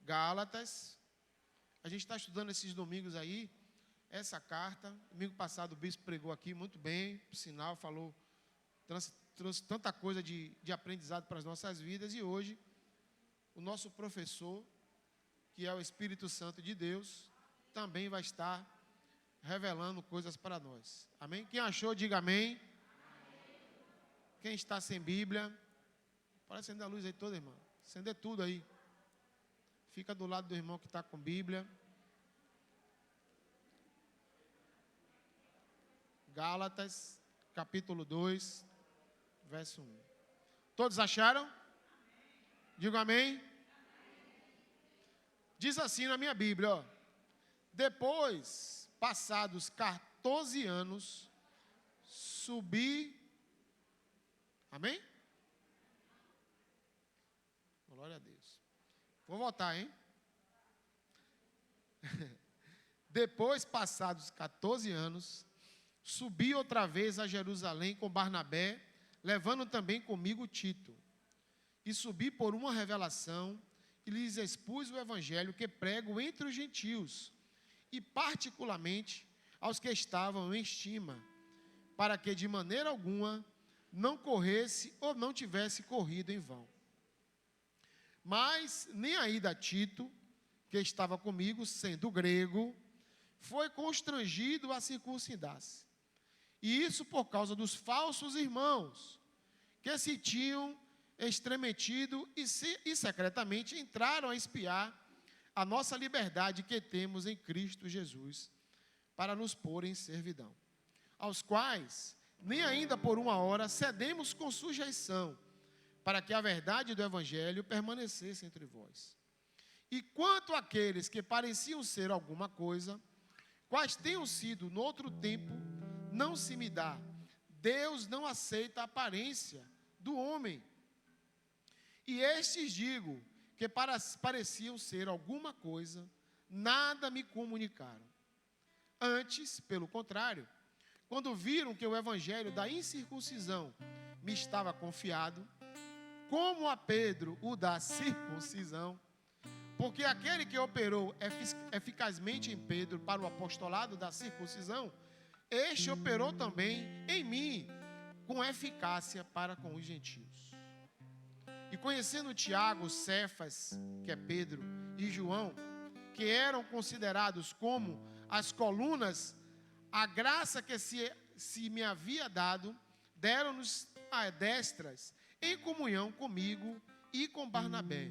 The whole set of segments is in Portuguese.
Gálatas. A gente está estudando esses domingos aí, essa carta. Domingo passado o bispo pregou aqui muito bem, por sinal, falou, trouxe tanta coisa de aprendizado para as nossas vidas. E hoje, o nosso professor, que é o Espírito Santo de Deus, também vai estar revelando coisas para nós. Amém? Quem achou, diga amém. Quem está sem Bíblia, pode acender a luz aí toda, irmã. Acender tudo aí. Fica do lado do irmão que está com Bíblia. Gálatas, capítulo 2, verso 1. Todos acharam? Digo amém. Diz assim na minha Bíblia, ó. Depois, passados 14 anos, subi. Amém? Glória a Deus. Vou voltar, hein? Depois, passados 14 anos, subi outra vez a Jerusalém com Barnabé, levando também comigo Tito. E subi por uma revelação e lhes expus o evangelho que prego entre os gentios, e particularmente aos que estavam em estima, para que de maneira alguma não corresse ou não tivesse corrido em vão. Mas nem ainda Tito, que estava comigo, sendo grego, foi constrangido a circuncidar-se. E isso por causa dos falsos irmãos, que se tinham estremecido e secretamente entraram a espiar a nossa liberdade que temos em Cristo Jesus, para nos pôr em servidão. Aos quais, nem ainda por uma hora, cedemos com sujeição, para que a verdade do Evangelho permanecesse entre vós. E quanto àqueles que pareciam ser alguma coisa, quais tenham sido no outro tempo, não se me dá. Deus não aceita a aparência do homem. E estes digo, que pareciam ser alguma coisa, nada me comunicaram. Antes, pelo contrário, quando viram que o evangelho da incircuncisão me estava confiado, como a Pedro o da circuncisão, porque aquele que operou eficazmente em Pedro para o apostolado da circuncisão, este operou também em mim com eficácia para com os gentios. E conhecendo Tiago, Cefas, que é Pedro, e João, que eram considerados como as colunas, a graça que se me havia dado, deram-nos a destras, em comunhão comigo e com Barnabé,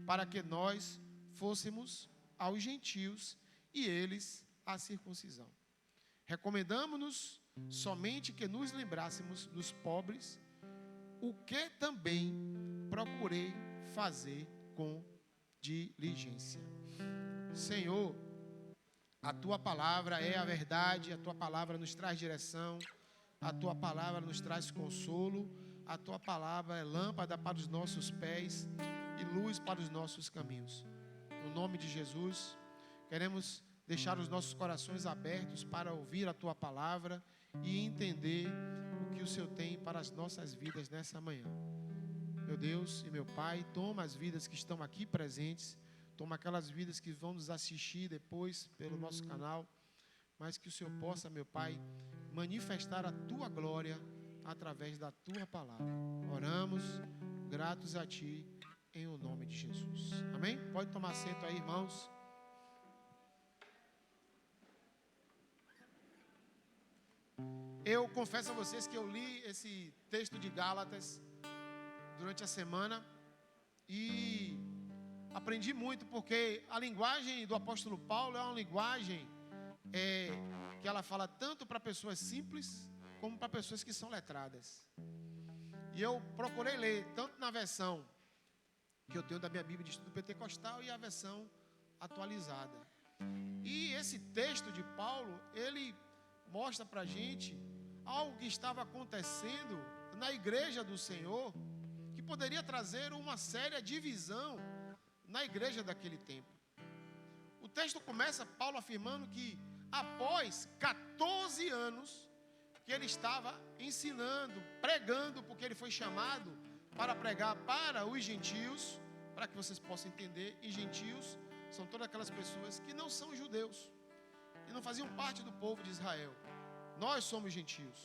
para que nós fôssemos aos gentios e eles à circuncisão. Recomendamos-nos somente que nos lembrássemos dos pobres, o que também procurei fazer com diligência. Senhor, a Tua palavra é a verdade, a Tua palavra nos traz direção, a Tua palavra nos traz consolo, a Tua palavra é lâmpada para os nossos pés e luz para os nossos caminhos. No nome de Jesus, queremos deixar os nossos corações abertos para ouvir a Tua palavra e entender o que o Senhor tem para as nossas vidas nessa manhã. Meu Deus e meu Pai, toma as vidas que estão aqui presentes, toma aquelas vidas que vão nos assistir depois pelo nosso canal, mas que o Senhor possa, meu Pai, manifestar a Tua glória através da Tua palavra. Oramos, gratos a Ti, em o nome de Jesus. Amém? Pode tomar assento aí, irmãos. Eu confesso a vocês que eu li esse texto de Gálatas durante a semana e aprendi muito, porque a linguagem do apóstolo Paulo é uma linguagem que ela fala tanto para pessoas simples como para pessoas que são letradas. E eu procurei ler tanto na versão que eu tenho da minha Bíblia de Estudo Pentecostal e a versão atualizada. E esse texto de Paulo, ele mostra para a gente algo que estava acontecendo na igreja do Senhor, que poderia trazer uma séria divisão na igreja daquele tempo. O texto começa Paulo afirmando que após 14 anos que ele estava ensinando, pregando, porque ele foi chamado para pregar para os gentios, para que vocês possam entender, e gentios são todas aquelas pessoas que não são judeus, que não faziam parte do povo de Israel. Nós somos gentios.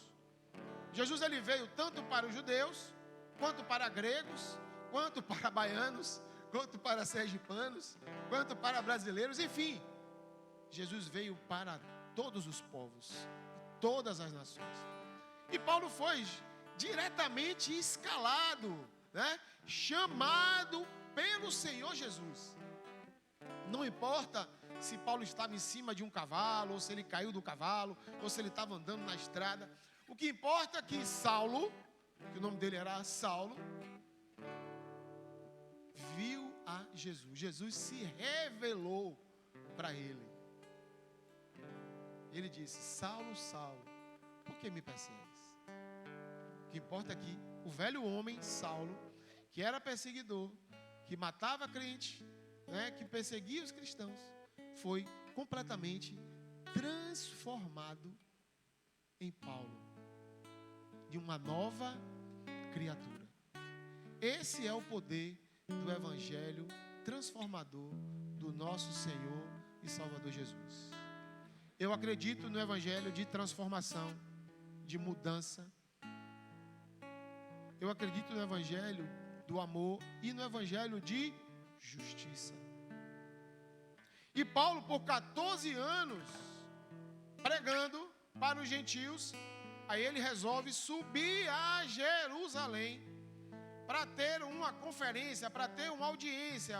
Jesus ele veio tanto para os judeus, quanto para gregos, quanto para baianos, quanto para sergipanos, quanto para brasileiros, enfim. Jesus veio para todos os povos, todas as nações. E Paulo foi diretamente escalado, né? Chamado pelo Senhor Jesus. Não importa se Paulo estava em cima de um cavalo, ou se ele caiu do cavalo, ou se ele estava andando na estrada. O que importa é que Saulo, que o nome dele era Saulo, viu a Jesus. Jesus se revelou para ele. Ele disse: Saulo, Saulo, por que me persegues? O que importa é que o velho homem, Saulo, que era perseguidor, que matava crente, né, que perseguia os cristãos, foi completamente transformado em Paulo, de uma nova criatura. Esse é o poder do evangelho transformador do nosso Senhor e Salvador Jesus. Eu acredito no evangelho de transformação, de mudança. Eu acredito no evangelho do amor e no evangelho de justiça. E Paulo, por 14 anos, pregando para os gentios, aí ele resolve subir a Jerusalém para ter uma conferência, para ter uma audiência,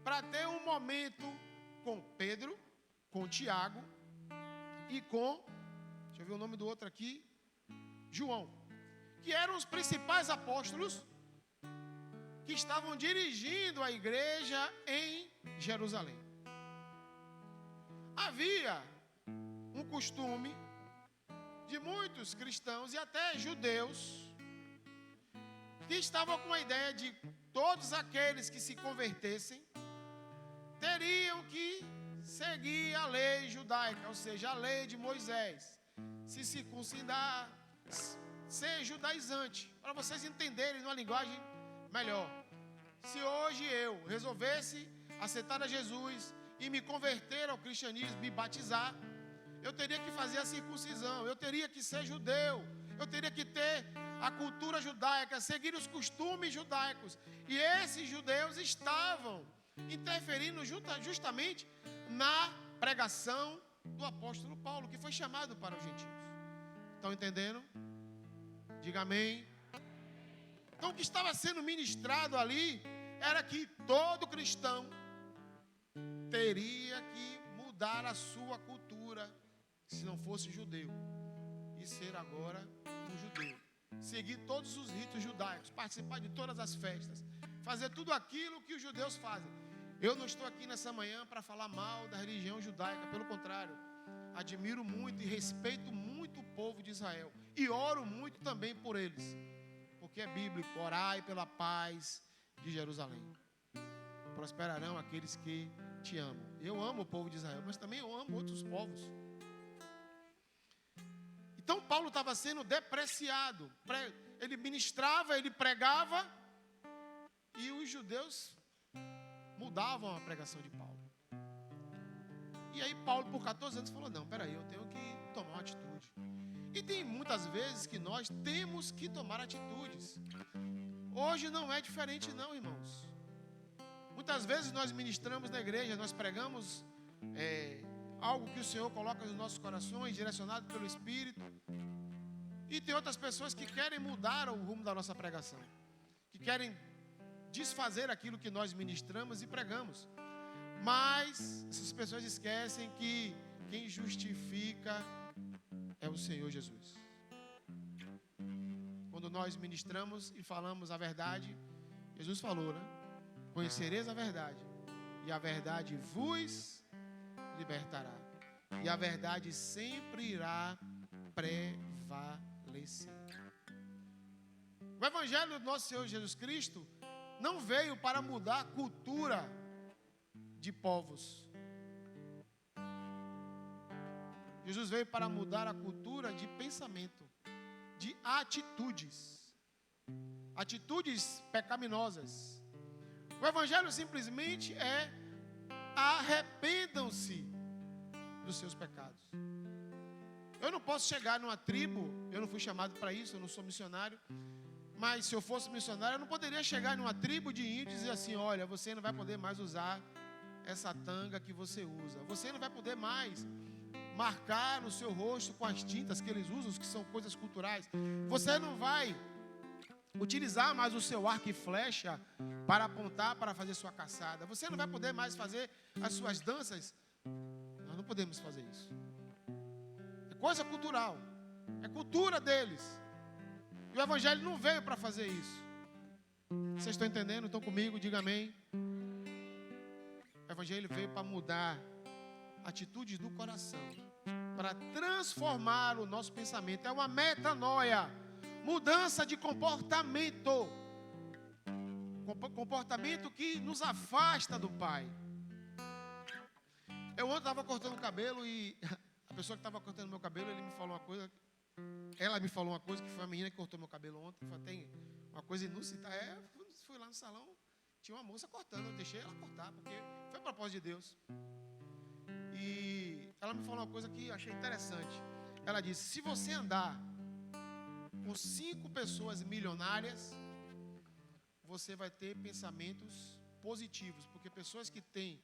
para ter um momento com Pedro, com Tiago e com, deixa eu ver o nome do outro aqui, João, que eram os principais apóstolos que estavam dirigindo a igreja em Jerusalém. Havia um costume de muitos cristãos e até judeus que estavam com a ideia de todos aqueles que se convertessem teriam que seguir a lei judaica, ou seja, a lei de Moisés, se circuncidar, ser judaizante, para vocês entenderem numa linguagem melhor. Se hoje eu resolvesse aceitar a Jesus e me converter ao cristianismo, me batizar, eu teria que fazer a circuncisão, eu teria que ser judeu, eu teria que ter a cultura judaica, seguir os costumes judaicos. E esses judeus estavam interferindo justamente na pregação do apóstolo Paulo, que foi chamado para os gentios. Estão entendendo? Diga amém. Então o que estava sendo ministrado ali era que todo cristão teria que mudar a sua cultura, se não fosse judeu, e ser agora um judeu, seguir todos os ritos judaicos, participar de todas as festas, fazer tudo aquilo que os judeus fazem. Eu não estou aqui nessa manhã para falar mal da religião judaica, pelo contrário, admiro muito e respeito muito o povo de Israel, e oro muito também por eles, porque é bíblico: orai pela paz de Jerusalém. Prosperarão aqueles que te amam. Eu amo o povo de Israel, mas também eu amo outros povos. Então Paulo estava sendo depreciado. Ele ministrava, ele pregava, e os judeus mudavam a pregação de Paulo. E aí Paulo, por 14 anos, falou: não, peraí, eu tenho que tomar uma atitude. E tem muitas vezes que nós temos que tomar atitudes. Hoje não é diferente não, irmãos. Muitas vezes nós ministramos na igreja, nós pregamos algo que o Senhor coloca nos nossos corações, direcionado pelo Espírito. E tem outras pessoas que querem mudar o rumo da nossa pregação, que querem desfazer aquilo que nós ministramos e pregamos. Mas essas pessoas esquecem que quem justifica é o Senhor Jesus. Quando nós ministramos e falamos a verdade, Jesus falou, né? Conhecereis a verdade, e a verdade vos libertará. E a verdade sempre irá prevalecer. O evangelho do nosso Senhor Jesus Cristo não veio para mudar a cultura de povos. Jesus veio para mudar a cultura de pensamento, de atitudes. Atitudes pecaminosas. O evangelho simplesmente é: arrependam-se dos seus pecados. Eu não posso chegar numa tribo, eu não fui chamado para isso, eu não sou missionário, mas se eu fosse missionário, eu não poderia chegar numa tribo de índios e dizer assim: olha, você não vai poder mais usar essa tanga que você usa, você não vai poder mais marcar no seu rosto com as tintas que eles usam, que são coisas culturais, você não vai utilizar mais o seu arco e flecha para apontar, para fazer sua caçada, você não vai poder mais fazer as suas danças. Nós não podemos fazer isso. É coisa cultural, é cultura deles, e o evangelho não veio para fazer isso. Vocês estão entendendo? Estão comigo? Diga amém. O evangelho veio para mudar atitudes do coração, para transformar o nosso pensamento. É uma metanoia, mudança de comportamento, comportamento que nos afasta do Pai. Eu ontem estava cortando o cabelo e a pessoa que estava cortando meu cabelo, ela me falou uma coisa que foi a menina que cortou meu cabelo ontem. Falei: tem uma coisa inusitada. Fui lá no salão, tinha uma moça cortando, eu deixei ela cortar, porque foi propósito de Deus. E ela me falou uma coisa que eu achei interessante. Ela disse: se você andar com 5 pessoas milionárias, você vai ter pensamentos positivos, porque pessoas que têm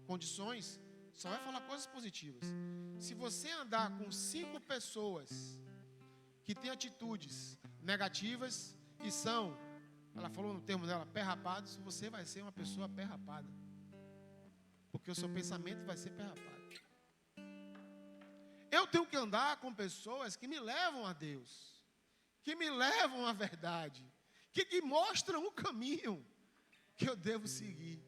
condições só vai falar coisas positivas. Se você andar com 5 pessoas que têm atitudes negativas e são, ela falou no termo dela, pé-rapados, você vai ser uma pessoa pé-rapada, porque o seu pensamento vai ser pé-rapado. Eu tenho que andar com pessoas que me levam a Deus, que me levam à verdade, que mostram o caminho que eu devo seguir.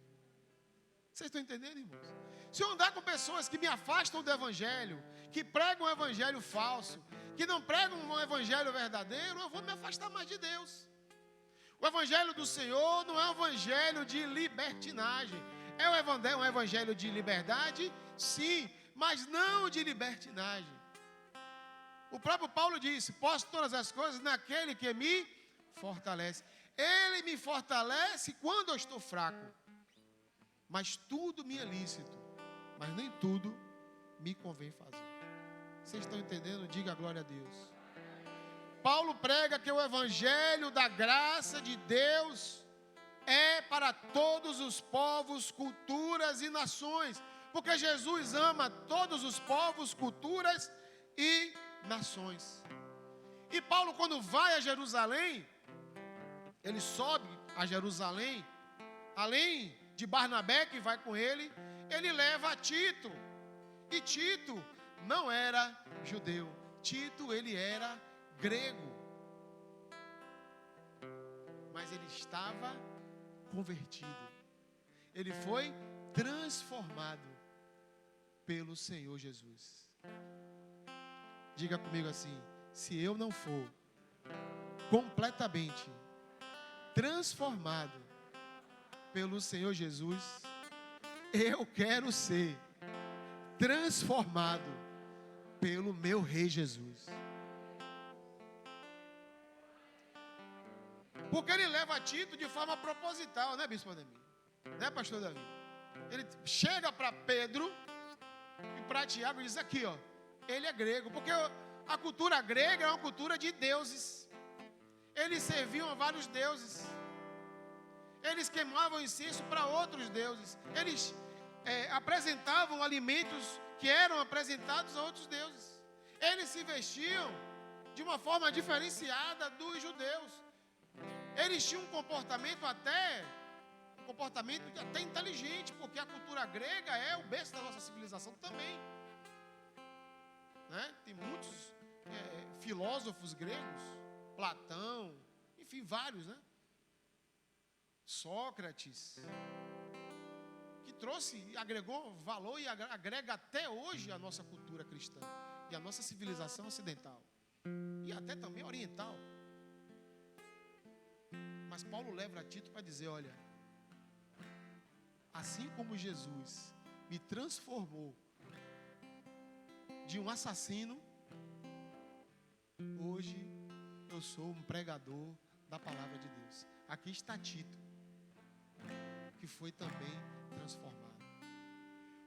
Vocês estão entendendo, irmãos? Se eu andar com pessoas que me afastam do evangelho, que pregam um evangelho falso, que não pregam um evangelho verdadeiro, eu vou me afastar mais de Deus. O evangelho do Senhor não é um evangelho de libertinagem. É um evangelho de liberdade, sim, mas não de libertinagem. O próprio Paulo disse: posso todas as coisas naquele que me fortalece. Ele me fortalece quando eu estou fraco. Mas tudo me é lícito, mas nem tudo me convém fazer. Vocês estão entendendo? Diga glória a Deus. Paulo prega que o evangelho da graça de Deus é para todos os povos, culturas e nações, porque Jesus ama todos os povos, culturas e nações. E Paulo, quando vai a Jerusalém, ele sobe a Jerusalém, além de Barnabé, que vai com ele, ele leva Tito. E Tito não era judeu, Tito ele era grego, mas ele estava convertido, ele foi transformado pelo Senhor Jesus. Diga comigo assim: se eu não for completamente transformado pelo Senhor Jesus, eu quero ser transformado pelo meu Rei Jesus. Porque ele leva Tito de forma proposital, né, Bispo Ademir? Né, Pastor Davi? Ele chega para Pedro e para Tiago e diz: aqui, ó, ele é grego, porque a cultura grega é uma cultura de deuses. Eles serviam a vários deuses. Eles queimavam incenso para outros deuses. Eles apresentavam alimentos que eram apresentados a outros deuses. Eles se vestiam de uma forma diferenciada dos judeus. Eles tinham um comportamento até inteligente, porque a cultura grega é o berço da nossa civilização também, né? Tem muitos filósofos gregos, Platão, enfim, vários, né? Sócrates, que agregou valor e agrega até hoje a nossa cultura cristã e a nossa civilização ocidental e até também oriental. Mas Paulo leva a Tito para dizer: olha, assim como Jesus me transformou de um assassino, hoje eu sou um pregador da palavra de Deus. Aqui está Tito. que foi também transformado.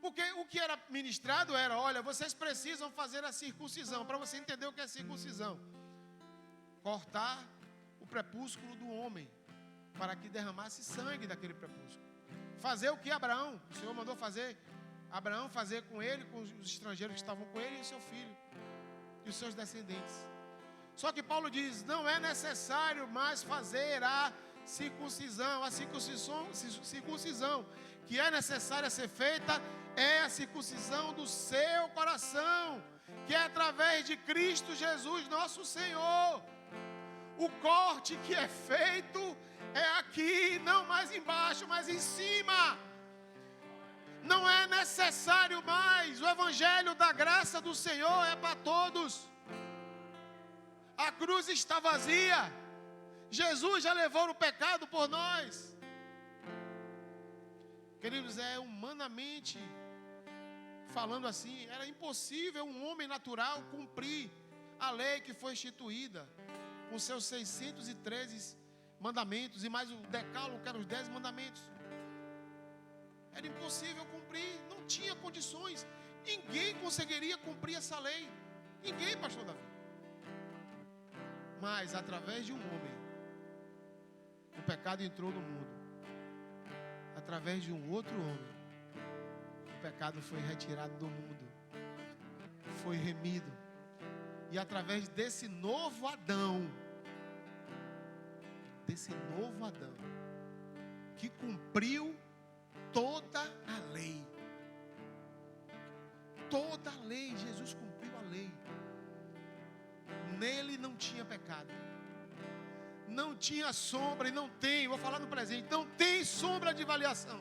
Porque o que era ministrado era, olha, vocês precisam fazer a circuncisão. Para você entender o que é circuncisão: cortar o prepúsculo do homem, para que derramasse sangue daquele prepúsculo. Fazer o que Abraão, o Senhor mandou fazer Abraão fazer com ele, com os estrangeiros que estavam com ele, e o seu filho e os seus descendentes. Só que Paulo diz: não é necessário mais fazer a circuncisão. A circuncisão que é necessária ser feita é a circuncisão do seu coração, que é através de Cristo Jesus nosso Senhor. O corte que é feito é aqui, não mais embaixo, mas em cima. Não é necessário mais. O evangelho da graça do Senhor é para todos. A cruz está vazia. Jesus já levou o pecado por nós. Queridos, humanamente falando assim, era impossível um homem natural cumprir a lei que foi instituída, com seus 613 mandamentos e mais o decálogo, que eram os 10 mandamentos. Era impossível cumprir, não tinha condições. Ninguém conseguiria cumprir essa lei. Ninguém, pastor Davi. Mas através de um homem, o pecado entrou no mundo. Através de um outro homem, o pecado foi retirado do mundo, foi remido. E através desse novo Adão, que cumpriu toda a lei. Toda a lei, Jesus cumpriu a lei. Nele não tinha pecado. Não tinha sombra, e não tem, vou falar no presente, não tem sombra de avaliação.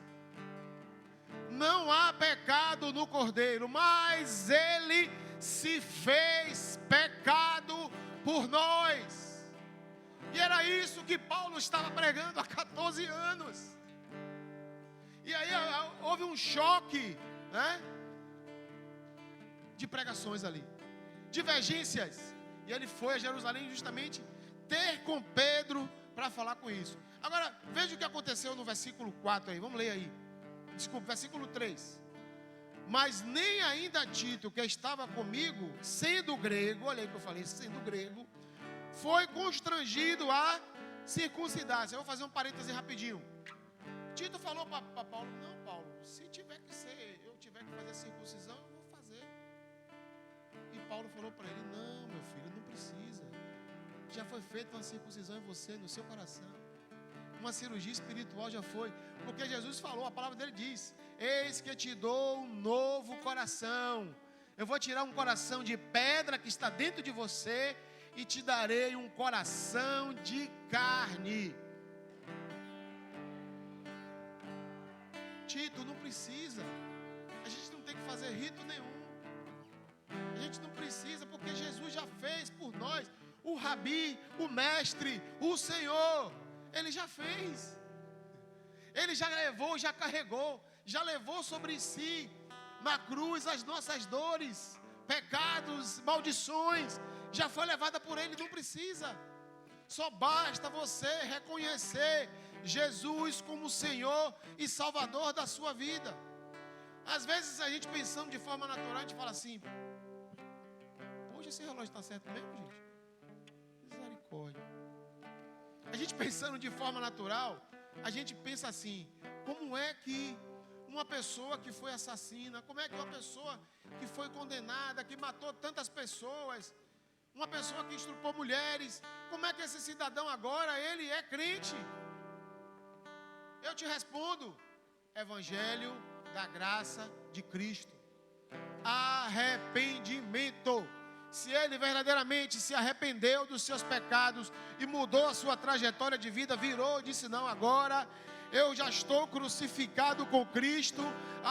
Não há pecado no Cordeiro, mas ele se fez pecado por nós. E era isso que Paulo estava pregando há 14 anos. E aí houve um choque, né, de pregações ali, divergências. E ele foi a Jerusalém justamente ter com Pedro para falar com isso. Agora, veja o que aconteceu no versículo 4 aí, vamos ler aí. Desculpa, versículo 3. Mas nem ainda Tito, que estava comigo, sendo grego, olha aí que eu falei, sendo grego, foi constrangido a circuncidar-se. Eu vou fazer um parêntese rapidinho. Tito falou para Paulo: não, Paulo, se tiver que ser, eu tiver que fazer circuncisão, eu vou fazer. E Paulo falou para ele: não, meu filho, não precisa. Já foi feita uma circuncisão em você, no seu coração. Uma cirurgia espiritual já foi. Porque Jesus falou, a palavra dele diz: eis que te dou um novo coração. Eu vou tirar um coração de pedra que está dentro de você e te darei um coração de carne. Tito, não precisa. A gente não tem que fazer rito nenhum. A gente não precisa, porque Jesus já fez por nós. O Rabi, o Mestre, o Senhor, Ele já fez. Ele já levou, já carregou, já levou sobre si, na cruz, as nossas dores, pecados, maldições. Já foi levada por Ele, não precisa. Só basta você reconhecer Jesus como Senhor e Salvador da sua vida. Às vezes a gente pensando de forma natural, a gente fala assim: poxa, esse relógio está certo mesmo, gente? Misericórdia. A gente pensando de forma natural, a gente pensa assim: como é que uma pessoa que foi assassina, como é que uma pessoa que foi condenada, que matou tantas pessoas, uma pessoa que estuprou mulheres, como é que esse cidadão agora, ele é crente? Eu te respondo: Evangelho da graça de Cristo. Arrependimento. Se ele verdadeiramente se arrependeu dos seus pecados e mudou a sua trajetória de vida, virou e disse: não, agora eu já estou crucificado com Cristo,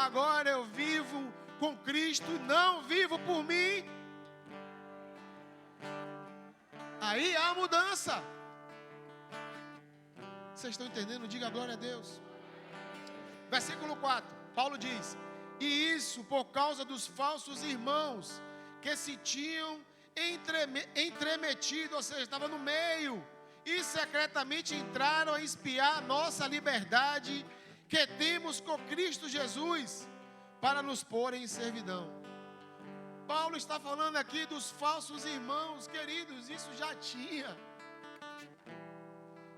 agora eu vivo com Cristo, não vivo por mim. Aí há mudança. Vocês estão entendendo? Diga glória a Deus. Versículo 4, Paulo diz: e isso por causa dos falsos irmãos que se tinham entremetido, ou seja, estava no meio, e secretamente entraram a espiar a nossa liberdade que temos com Cristo Jesus para nos pôr em servidão. Paulo está falando aqui dos falsos irmãos, queridos, isso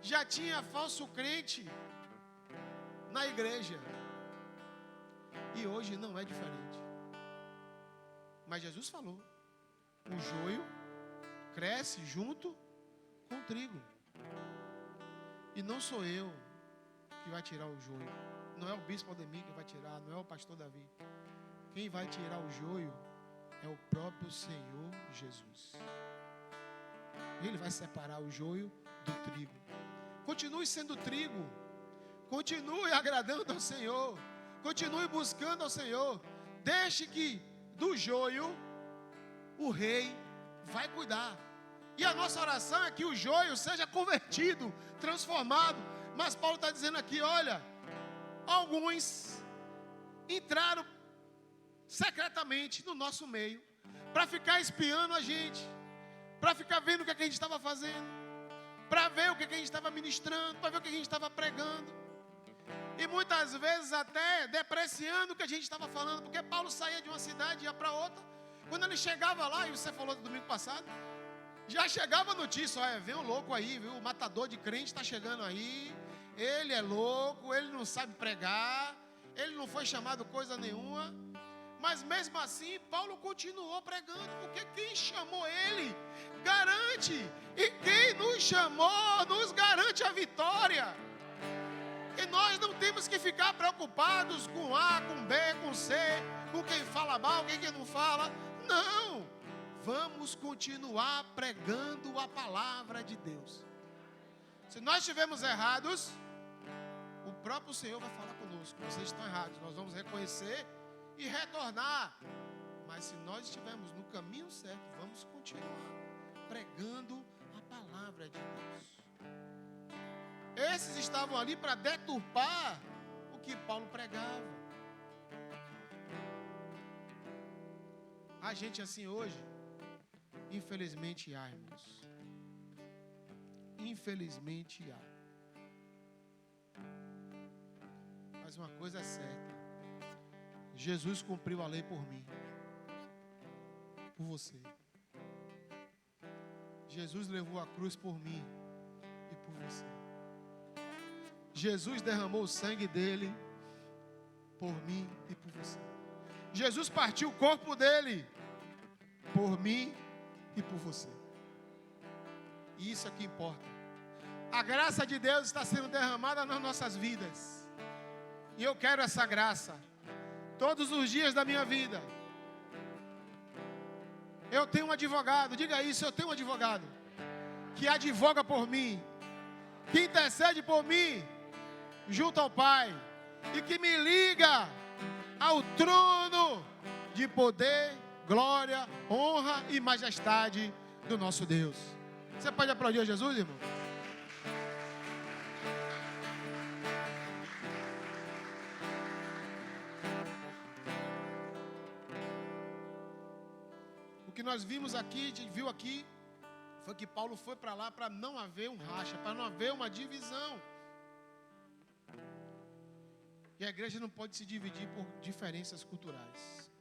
já tinha falso crente na igreja, e hoje não é diferente. Mas Jesus falou, o joio cresce junto com o trigo, e não sou eu que vai tirar o joio, não é o bispo Ademir que vai tirar, não é o pastor Davi. Quem vai tirar o joio é o próprio Senhor Jesus. Ele vai separar o joio do trigo. Continue sendo trigo, continue agradando ao Senhor, continue buscando ao Senhor. Deixe que do joio o rei vai cuidar. E a nossa oração é que o joio seja convertido, transformado. Mas Paulo está dizendo aqui, olha, alguns entraram secretamente no nosso meio, para ficar espiando a gente, para ficar vendo o que a gente estava fazendo, para ver o que a gente estava ministrando, para ver o que a gente estava pregando, e muitas vezes até depreciando o que a gente estava falando, porque Paulo saía de uma cidade e ia para outra. Quando ele chegava lá, e você falou do domingo passado, já chegava a notícia, olha, vem um louco aí, viu? O matador de crente está chegando aí, ele é louco, ele não sabe pregar, ele não foi chamado coisa nenhuma. Mas mesmo assim, Paulo continuou pregando, porque quem chamou ele garante, e quem nos chamou nos garante a vitória. E nós não temos que ficar preocupados com A, com B, com C, com quem fala mal, quem não fala. Não, vamos continuar pregando a palavra de Deus. Se nós estivermos errados, o próprio Senhor vai falar conosco, vocês estão errados, nós vamos reconhecer e retornar. Mas se nós estivermos no caminho certo, vamos continuar pregando a palavra de Deus. Esses estavam ali para deturpar o que Paulo pregava. A gente assim hoje, infelizmente há, irmãos. Infelizmente há. Mas uma coisa é certa, Jesus cumpriu a lei por mim, por você. Jesus levou a cruz por mim e por você. Jesus derramou o sangue dele por mim e por você. Jesus partiu o corpo dele por mim e por você. E isso é que importa. A graça de Deus está sendo derramada nas nossas vidas. E eu quero essa graça todos os dias da minha vida. Eu tenho um advogado, diga isso, eu tenho um advogado que advoga por mim, que intercede por mim junto ao Pai, e que me liga ao trono de poder, glória, honra e majestade do nosso Deus. Você pode aplaudir a Jesus, irmão? O que nós vimos aqui, viu aqui, foi que Paulo foi para lá para não haver um racha, para não haver uma divisão. E a igreja não pode se dividir por diferenças culturais.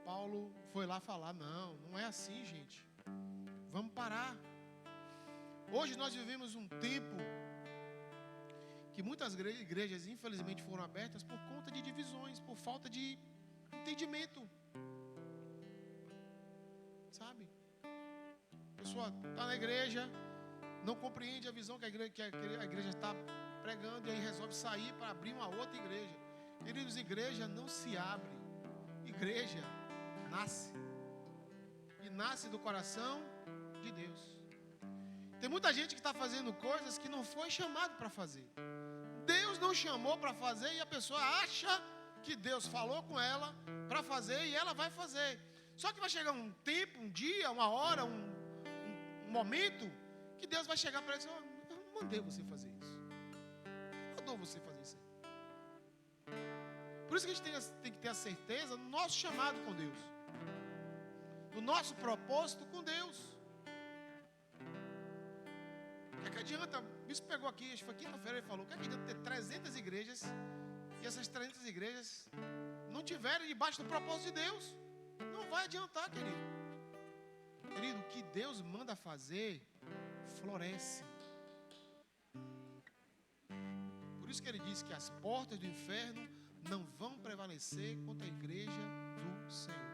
Paulo foi lá falar, não é assim, gente. Vamos parar. Hoje nós vivemos um tempo que muitas igrejas, infelizmente, foram abertas por conta de divisões, por falta de entendimento. Sabe? A pessoa está na igreja, não compreende a visão que a igreja está pregando, e aí resolve sair para abrir uma outra igreja. Queridos, igreja não se abre, igreja nasce, e nasce do coração de Deus. Tem muita gente que está fazendo coisas que não foi chamado para fazer. Deus não chamou para fazer, e a pessoa acha que Deus falou com ela para fazer, e ela vai fazer. Só que vai chegar um tempo, um dia, uma hora, um momento, que Deus vai chegar para ela e dizer, eu não mandei você fazer isso. Você fazer isso aí. Por isso que a gente tem que ter a certeza do nosso chamado com Deus, do nosso propósito com Deus. O que adianta O bispo pegou aqui, acho que foi quinta-feira, ele falou: o que é que adianta ter 300 igrejas e essas 300 igrejas não tiverem debaixo do propósito de Deus? Não vai adiantar, querido. Querido, o que Deus manda fazer, floresce. Por isso que ele diz que as portas do inferno não vão prevalecer contra a igreja do Senhor.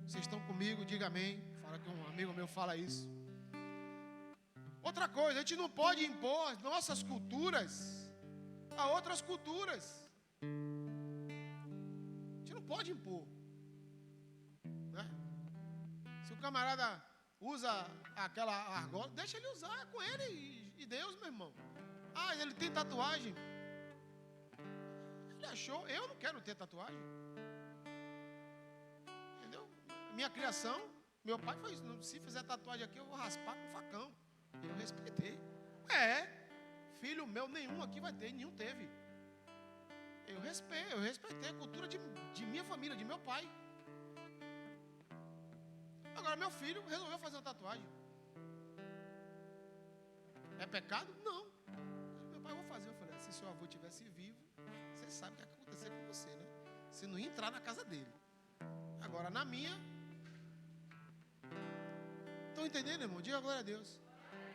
Vocês estão comigo? Diga amém. Fala que um amigo meu fala isso. Outra coisa, a gente não pode impor nossas culturas a outras culturas. A gente não pode impor, né? Se o camarada usa aquela argola, deixa ele usar com ele e Deus, meu irmão. Ah, ele tem tatuagem. Ele achou, eu não quero ter tatuagem. Entendeu? Minha criação, meu pai foi isso. Se fizer tatuagem aqui, eu vou raspar com facão. Eu respeitei. Filho meu nenhum aqui vai ter, nenhum teve. Eu respeitei a cultura de minha família, de meu pai. Agora meu filho resolveu fazer uma tatuagem. É pecado? Não. Meu pai, eu vou fazer. Eu falei: se seu avô estivesse vivo, você sabe o que ia acontecer com você, né? Você não ia entrar na casa dele. Agora na minha. Estão entendendo, irmão? Diga glória a Deus.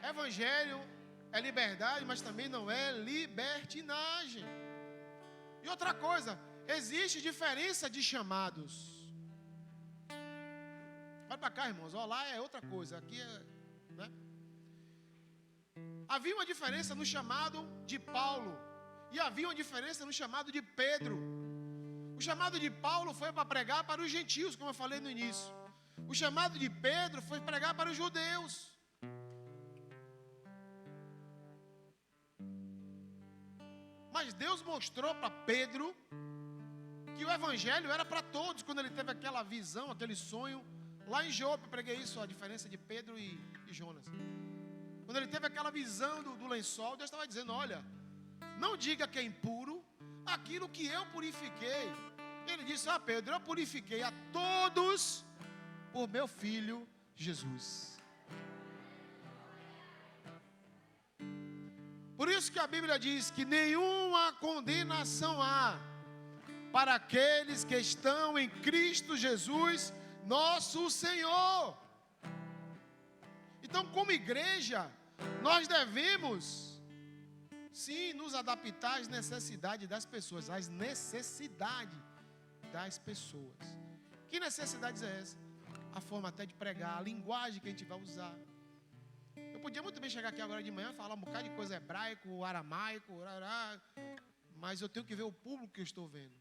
Evangelho é liberdade, mas também não é libertinagem. E outra coisa, existe diferença de chamados. Vai para cá, irmãos. Ó, lá é outra coisa. Aqui é, né? Havia uma diferença no chamado de Paulo e havia uma diferença no chamado de Pedro. O chamado de Paulo foi para pregar para os gentios, como eu falei no início. O chamado de Pedro foi pregar para os judeus. Mas Deus mostrou para Pedro que o evangelho era para todos, quando ele teve aquela visão, aquele sonho. Lá em Jope, eu preguei isso, a diferença de Pedro e Jonas. Quando ele teve aquela visão do lençol, Deus estava dizendo: olha, não diga que é impuro aquilo que eu purifiquei. Ele disse: Pedro, eu purifiquei a todos por meu filho Jesus. Por isso que a Bíblia diz que nenhuma condenação há para aqueles que estão em Cristo Jesus, nosso Senhor. Então, como igreja, nós devemos, sim, nos adaptar às necessidades das pessoas. Às necessidades das pessoas. Que necessidades é essa? A forma até de pregar, a linguagem que a gente vai usar. Eu podia muito bem chegar aqui agora de manhã e falar um bocado de coisa hebraico, aramaico, mas eu tenho que ver o público que eu estou vendo.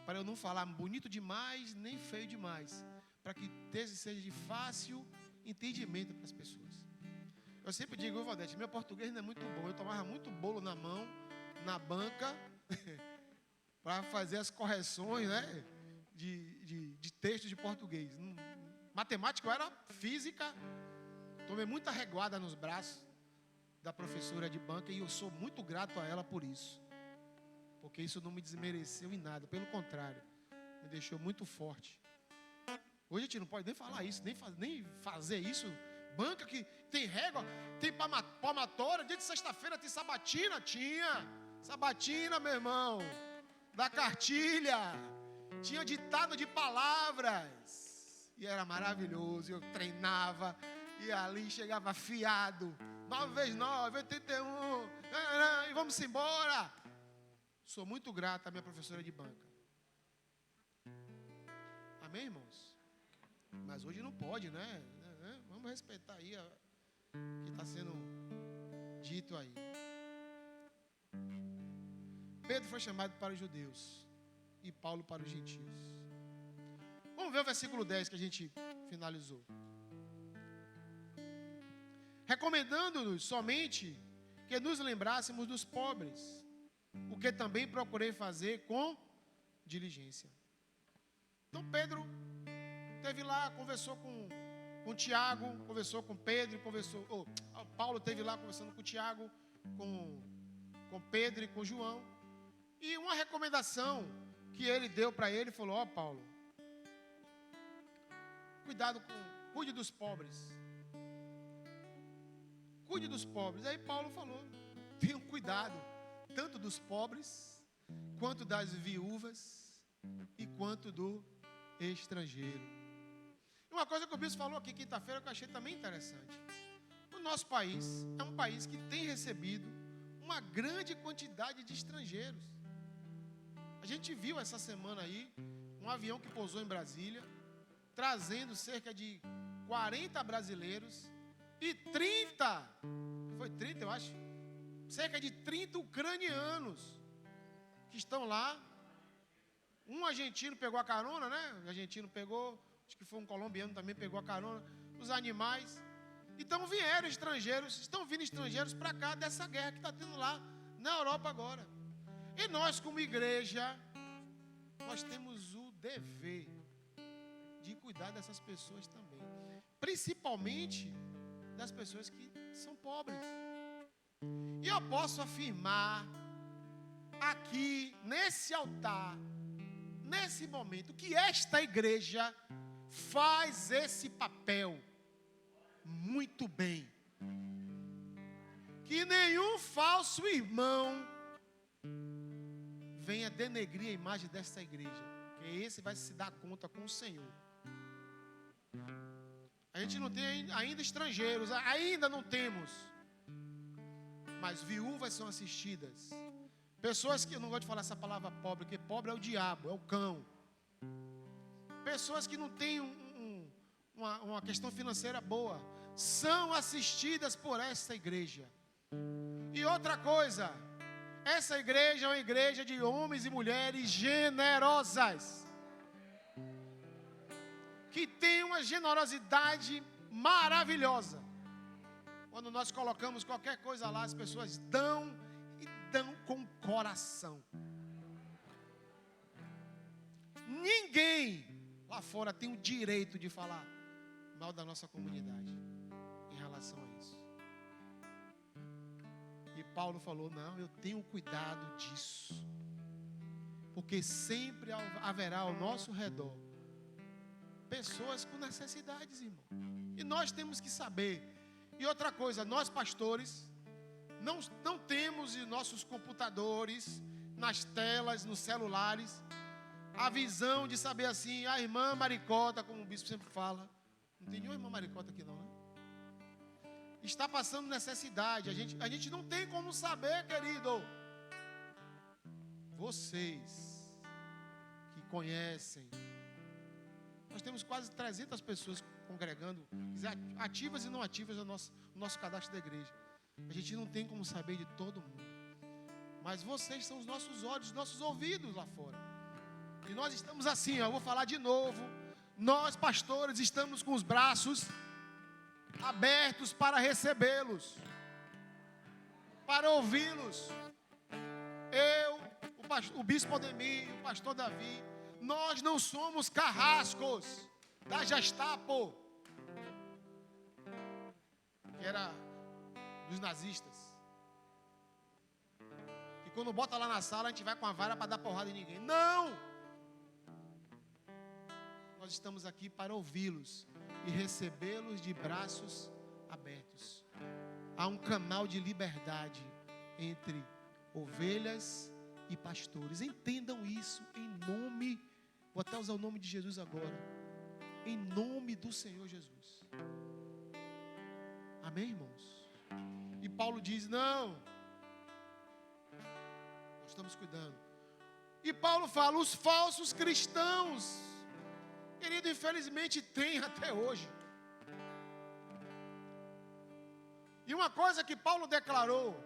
Para eu não falar bonito demais, nem feio demais. Para que seja de fácil entendimento para as pessoas. Eu sempre digo: Valdete, meu português não é muito bom. Eu tomava muito bolo na mão, na banca, para fazer as correções, né, de textos de português. Matemática eu era, física. Tomei muita reguada nos braços da professora de banca e eu sou muito grato a ela por isso. Porque isso não me desmereceu em nada, pelo contrário, me deixou muito forte. Hoje a gente não pode nem falar isso, nem fazer isso. Banca que tem régua, tem palmatória, dia de sexta-feira tem sabatina. Tinha sabatina, meu irmão, da cartilha. Tinha ditado de palavras. E era maravilhoso, eu treinava. E ali chegava afiado. 9 vezes 9, 81. E vamos embora. Sou muito grato à minha professora de banca. Amém, irmãos? Mas hoje não pode, né? Vamos respeitar aí o que está sendo dito aí. Pedro foi chamado para os judeus e Paulo para os gentios. Vamos ver o versículo 10 que a gente finalizou. Recomendando-nos somente que nos lembrássemos dos pobres, o que também procurei fazer com diligência. Então Pedro esteve lá, conversou com Tiago, conversou com Pedro, Paulo esteve lá conversando com Tiago, com Pedro e com João. E uma recomendação que ele deu para ele, falou: Paulo, cuide dos pobres. cuide dos pobres. Aí Paulo falou, tenham cuidado, tanto dos pobres, quanto das viúvas, e quanto do estrangeiro. E uma coisa que o bispo falou aqui quinta-feira, que eu achei também interessante. O nosso país é um país que tem recebido uma grande quantidade de estrangeiros. A gente viu essa semana aí, um avião que pousou em Brasília, trazendo cerca de 40 brasileiros e 30, foi 30 eu acho, cerca de 30 ucranianos que estão lá. Um argentino pegou a carona, né? O argentino pegou, acho que foi um colombiano também pegou a carona, os animais. Então estão vindo estrangeiros para cá dessa guerra que está tendo lá na Europa agora. E nós, como igreja, nós temos o dever de cuidar dessas pessoas também. Principalmente das pessoas que são pobres. E eu posso afirmar aqui, nesse altar, nesse momento, que esta igreja faz esse papel muito bem. Que nenhum falso irmão venha denegrir a imagem desta igreja, porque esse vai se dar conta com o Senhor. A gente não tem ainda estrangeiros, ainda não temos, mas viúvas são assistidas. Pessoas que, eu não gosto de falar essa palavra pobre, porque pobre é o diabo, é o cão. Pessoas que não têm uma questão financeira boa, são assistidas por essa igreja. E outra coisa, essa igreja é uma igreja de homens e mulheres generosas, que tem uma generosidade maravilhosa. Quando nós colocamos qualquer coisa lá, as pessoas dão e dão com coração. Ninguém lá fora tem o direito de falar mal da nossa comunidade em relação a isso. E Paulo falou, não, eu tenho cuidado disso, porque sempre haverá ao nosso redor pessoas com necessidades, irmão. E nós temos que saber. E outra coisa, nós pastores não temos em nossos computadores, nas telas, nos celulares, a visão de saber assim, a irmã Maricota, como o bispo sempre fala. Não tem nenhuma irmã Maricota aqui não, né? Está passando necessidade. A gente não tem como saber, querido. Vocês que conhecem, nós temos quase 300 pessoas congregando, ativas e não ativas no nosso cadastro da igreja. A gente não tem como saber de todo mundo. Mas vocês são os nossos olhos, os nossos ouvidos lá fora. E nós estamos assim, eu vou falar de novo. Nós, pastores, estamos com os braços abertos para recebê-los, para ouvi-los. Eu, o bispo Ademir, o pastor Davi, nós não somos carrascos da Gestapo, que era dos nazistas, que quando bota lá na sala a gente vai com a vara para dar porrada em ninguém. Não! Nós estamos aqui para ouvi-los e recebê-los de braços abertos. Há um canal de liberdade entre ovelhas e pastores. Entendam isso em nome, vou até usar o nome de Jesus agora, em nome do Senhor Jesus. Amém, irmãos? E Paulo diz, não, nós estamos cuidando. E Paulo fala, os falsos cristãos, querido, infelizmente tem até hoje. E uma coisa que Paulo declarou,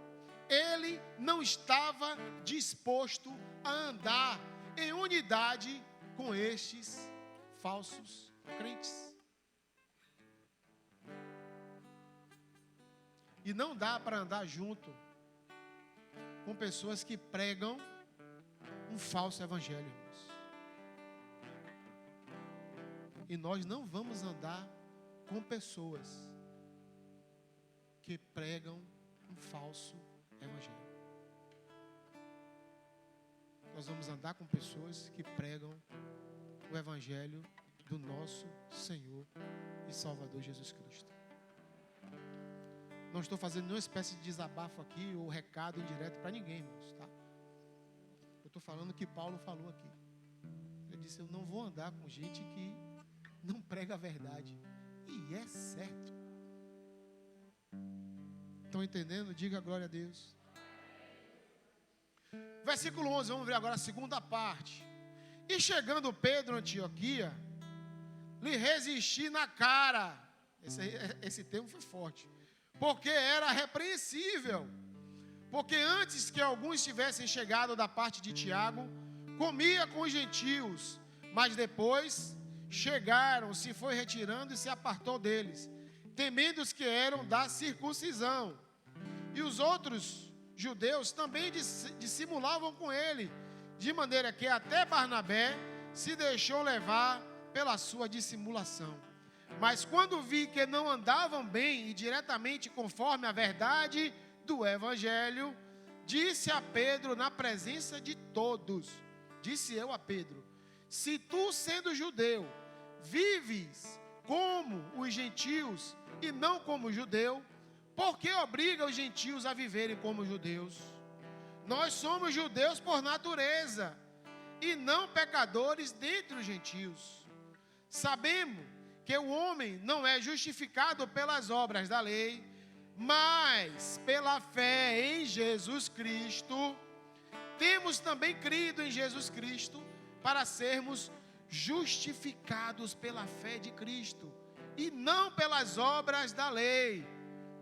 ele não estava disposto a andar em unidade com estes falsos crentes. E não dá para andar junto com pessoas que pregam um falso evangelho, irmãos. E nós não vamos andar com pessoas que pregam um falso evangelho. Nós vamos andar com pessoas que pregam o evangelho do nosso Senhor e Salvador Jesus Cristo. Não estou fazendo nenhuma espécie de desabafo aqui ou recado indireto para ninguém, irmãos, tá? Eu estou falando o que Paulo falou aqui. Ele disse: eu não vou andar com gente que não prega a verdade. E é certo. Estão entendendo? Diga glória a Deus. Versículo 11, vamos ver agora a segunda parte. E chegando Pedro a Antioquia, lhe resisti na cara. Esse termo foi forte. Porque era repreensível. Porque antes que alguns tivessem chegado da parte de Tiago, comia com os gentios, mas depois chegaram, se foi retirando e se apartou deles, temendo os que eram da circuncisão. E os outros judeus também dissimulavam com ele, de maneira que até Barnabé se deixou levar pela sua dissimulação. Mas quando vi que não andavam bem e diretamente conforme a verdade do Evangelho, disse a Pedro na presença de todos, disse eu a Pedro: se tu, sendo judeu, vives como os gentios e não como judeu, por que obriga os gentios a viverem como judeus? Nós somos judeus por natureza e não pecadores dentre os gentios. Sabemos que o homem não é justificado pelas obras da lei, mas pela fé em Jesus Cristo. Temos também crido em Jesus Cristo para sermos justificados pela fé de Cristo e não pelas obras da lei,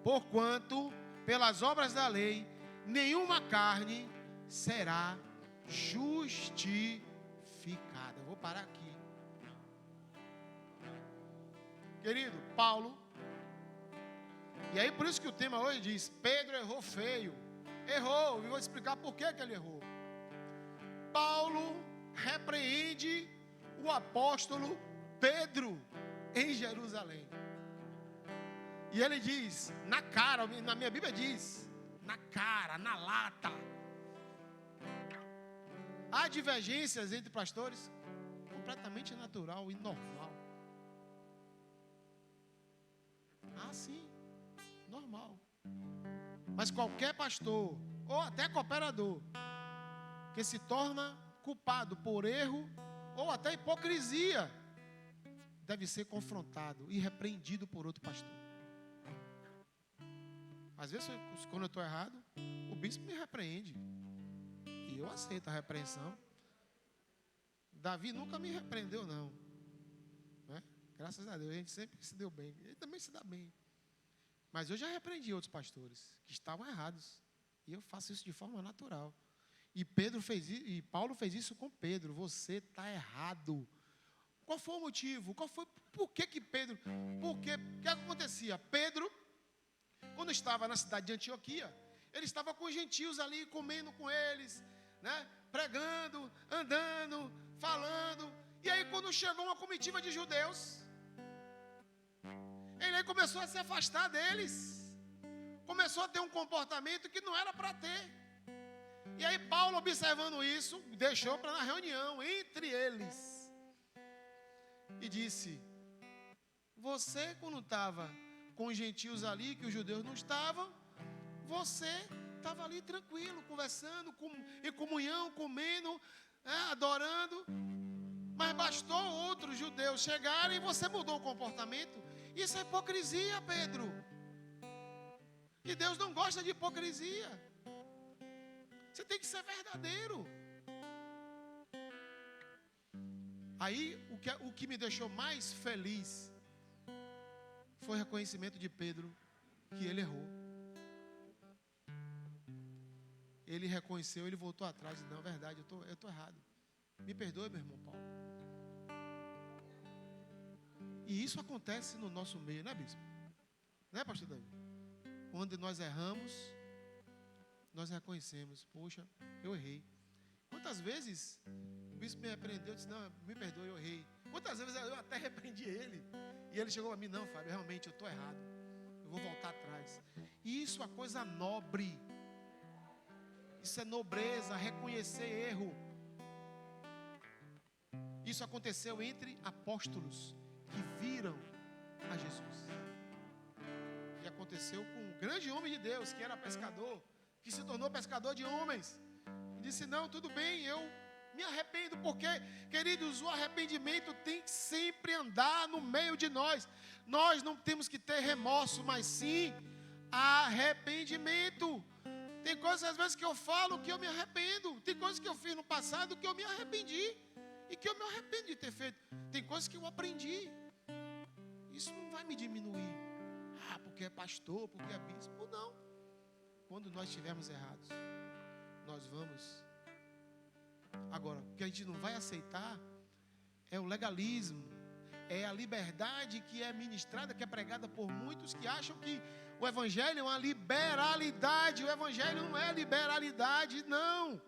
porquanto pelas obras da lei nenhuma carne será justificada. Eu vou parar aqui. Querido, Paulo, e aí por isso que o tema hoje diz: Pedro errou feio. Errou, e vou explicar por que ele errou. Paulo repreende o apóstolo Pedro em Jerusalém. E ele diz, na cara, na minha Bíblia diz, na cara, na lata. Há divergências entre pastores, completamente natural e normal. Ah, sim, normal. Mas qualquer pastor, ou até cooperador, que se torna culpado por erro, ou até hipocrisia, deve ser confrontado e repreendido por outro pastor. Às vezes, quando eu estou errado, o bispo me repreende. E eu aceito a repreensão. Davi nunca me repreendeu, não. Né? Graças a Deus, a gente sempre se deu bem. Ele também se dá bem. Mas eu já repreendi outros pastores que estavam errados. E eu faço isso de forma natural. E Paulo fez isso com Pedro. Você está errado. Qual foi o motivo? Por que Pedro? O que acontecia? Pedro, quando estava na cidade de Antioquia, ele estava com os gentios ali, comendo com eles, né? Pregando, andando, falando. E aí quando chegou uma comitiva de judeus, ele aí começou a se afastar deles. Começou a ter um comportamento que não era para ter. E aí Paulo, observando isso, deixou para na reunião entre eles. E disse: você, quando estava com os gentios ali, que os judeus não estavam, você estava ali tranquilo, conversando, em comunhão, comendo, adorando. Mas bastou outros judeus chegarem e você mudou o comportamento. Isso é hipocrisia, Pedro. E Deus não gosta de hipocrisia. Você tem que ser verdadeiro. Aí, o que me deixou mais feliz foi o reconhecimento de Pedro que ele errou. Ele reconheceu, ele voltou atrás e disse: não, é verdade, eu estou errado. Me perdoe, meu irmão Paulo. E isso acontece no nosso meio, né, bispo? Né, pastor Davi? Onde nós erramos, nós reconhecemos: poxa, eu errei. Quantas vezes o bispo me repreendeu e disse: não, me perdoe, eu errei. Quantas vezes eu até repreendi ele. E ele chegou a mim: não, Fábio, realmente eu estou errado. Eu vou voltar atrás. E isso é uma coisa nobre. Isso é nobreza, reconhecer erro. Isso aconteceu entre apóstolos que viram a Jesus. aconteceu com um grande homem de Deus, que era pescador, que se tornou pescador de homens. E disse, não, tudo bem, eu me arrependo, porque, queridos, o arrependimento tem que sempre andar no meio de nós. Nós não temos que ter remorso, mas sim arrependimento. Tem coisas às vezes que eu falo que eu me arrependo. Tem coisas que eu fiz no passado que eu me arrependi. E que eu me arrependo de ter feito. Tem coisas que eu aprendi. Isso não vai me diminuir. Porque é pastor, porque é bispo. Não. Quando nós estivermos errados, nós vamos. Agora, o que a gente não vai aceitar é o legalismo. É a liberdade que é ministrada, que é pregada por muitos que acham que o evangelho é uma liberalidade. O evangelho não é liberalidade, não.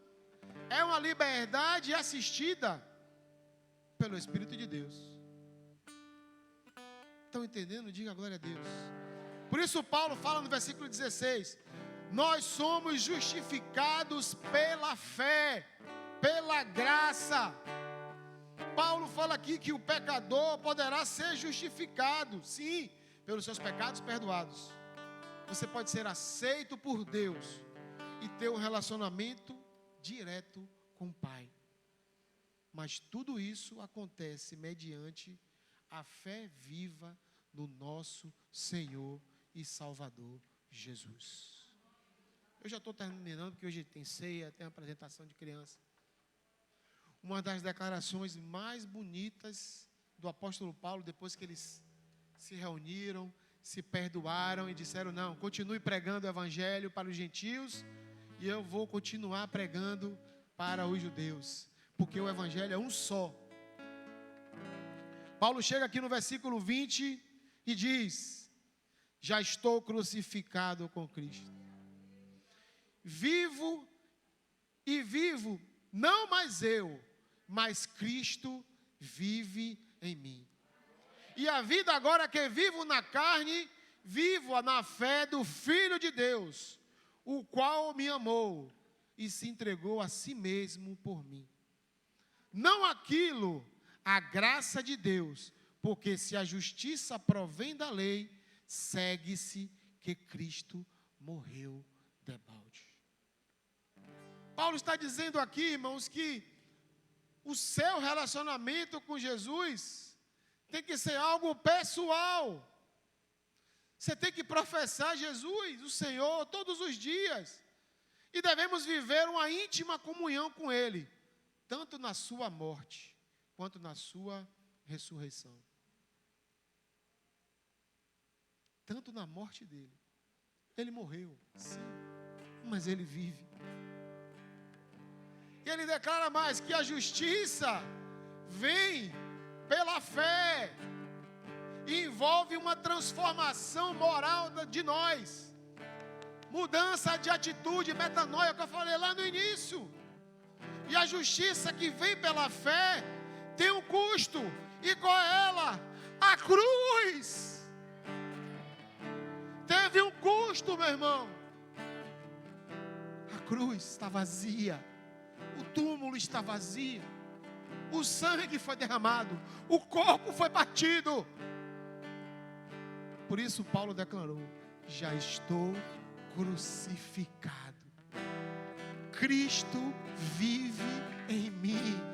É uma liberdade assistida pelo Espírito de Deus. Estão entendendo? Diga glória a Deus. Por isso Paulo fala no versículo 16: nós somos justificados pela fé, pela graça. Paulo fala aqui que o pecador poderá ser justificado, sim, pelos seus pecados perdoados. Você pode ser aceito por Deus e ter um relacionamento direto com o Pai. Mas tudo isso acontece mediante a fé viva no nosso Senhor e Salvador Jesus. Eu já estou terminando, porque hoje tem ceia, tem apresentação de criança. Uma das declarações mais bonitas do apóstolo Paulo, depois que eles se reuniram, se perdoaram e disseram, não, continue pregando o evangelho para os gentios e eu vou continuar pregando para os judeus, porque o evangelho é um só. Paulo chega aqui no versículo 20 e diz, já estou crucificado com Cristo. Vivo, não mais eu, mas Cristo vive em mim. E a vida agora que vivo na carne, vivo-a na fé do Filho de Deus, o qual me amou e se entregou a si mesmo por mim. Não aquilo, a graça de Deus, porque se a justiça provém da lei, segue-se que Cristo morreu debalde. Paulo está dizendo aqui, irmãos, que o seu relacionamento com Jesus tem que ser algo pessoal. Você tem que professar Jesus, o Senhor, todos os dias. E devemos viver uma íntima comunhão com Ele, tanto na sua morte, quanto na sua ressurreição. Tanto na morte dele. Ele morreu, sim, mas ele vive. E ele declara mais que a justiça vem pela fé e envolve uma transformação moral de nós. Mudança de atitude, metanoia, que eu falei lá no início. E a justiça que vem pela fé tem um custo. E qual é ela? A cruz. Teve um custo, meu irmão. A cruz está vazia. O túmulo está vazio. O sangue foi derramado. O corpo foi batido. Por isso Paulo declarou: já estou crucificado. Cristo vive em mim.